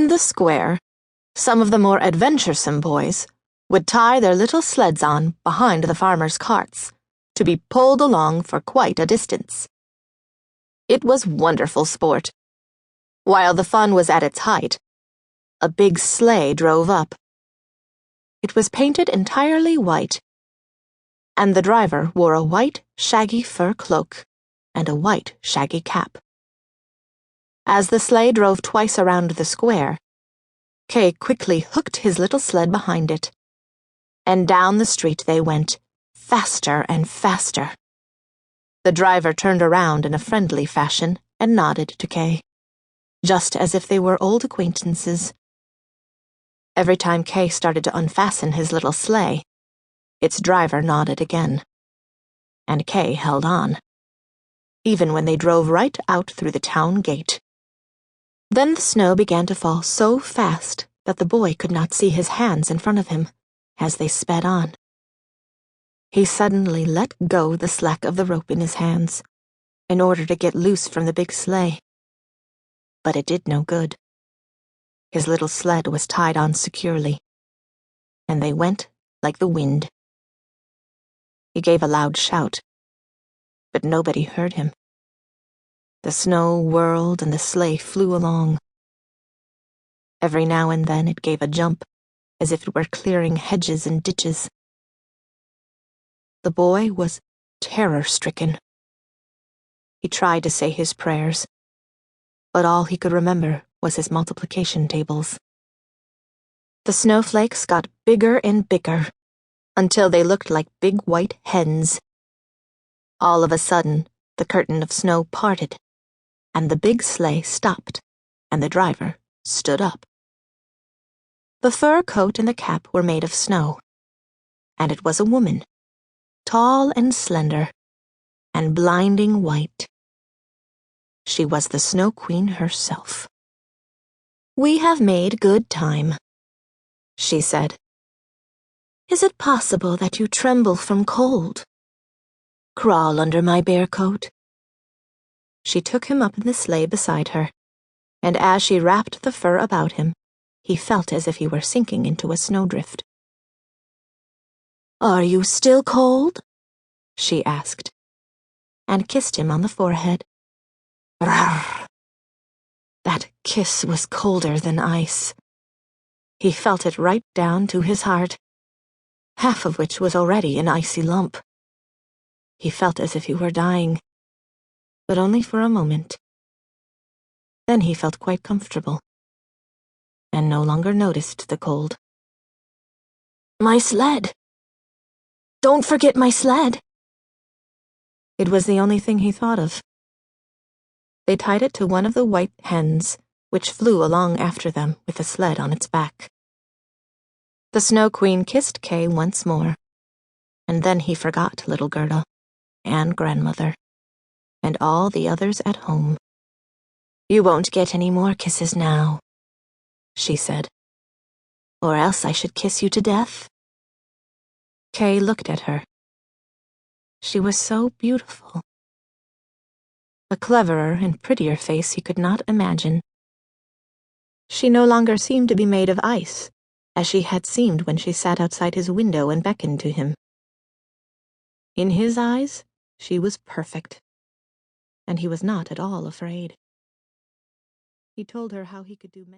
In the square, some of the more adventuresome boys would tie their little sleds on behind the farmers' carts to be pulled along for quite a distance. It was wonderful sport. While the fun was at its height, a big sleigh drove up. It was painted entirely white, and the driver wore a white, shaggy fur cloak and a white, shaggy cap. As the sleigh drove twice around the square, Kay quickly hooked his little sled behind it, and down the street they went, faster and faster. The driver turned around in a friendly fashion and nodded to Kay, just as if they were old acquaintances. Every time Kay started to unfasten his little sleigh, its driver nodded again, and Kay held on, even when they drove right out through the town gate. Then the snow began to fall so fast that the boy could not see his hands in front of him as they sped on. He suddenly let go the slack of the rope in his hands in order to get loose from the big sleigh. But it did no good. His little sled was tied on securely, and they went like the wind. He gave a loud shout, but nobody heard him. The snow whirled and the sleigh flew along. Every now and then it gave a jump, as if it were clearing hedges and ditches. The boy was terror-stricken. He tried to say his prayers, but all he could remember was his multiplication tables. The snowflakes got bigger and bigger, until they looked like big white hens. All of a sudden, the curtain of snow parted, and the big sleigh stopped, and the driver stood up. The fur coat and the cap were made of snow, and it was a woman, tall and slender, and blinding white. She was the Snow Queen herself. "We have made good time," she said. "Is it possible that you tremble from cold? Crawl under my bear coat." She took him up in the sleigh beside her, and as she wrapped the fur about him, he felt as if he were sinking into a snowdrift. "Are you still cold?" she asked, and kissed him on the forehead. Rawr! That kiss was colder than ice. He felt it right down to his heart, half of which was already an icy lump. He felt as if he were dying, but only for a moment. Then he felt quite comfortable, and no longer noticed the cold. "My sled! Don't forget my sled!" It was the only thing he thought of. They tied it to one of the white hens, which flew along after them with the sled on its back. The Snow Queen kissed Kay once more, and then he forgot little Gerda, and grandmother, and all the others at home. "You won't get any more kisses now," she said, "or else I should kiss you to death." Kay looked at her. She was so beautiful. A cleverer and prettier face he could not imagine. She no longer seemed to be made of ice, as she had seemed when she sat outside his window and beckoned to him. In his eyes, she was perfect, and he was not at all afraid. He told her how he could do many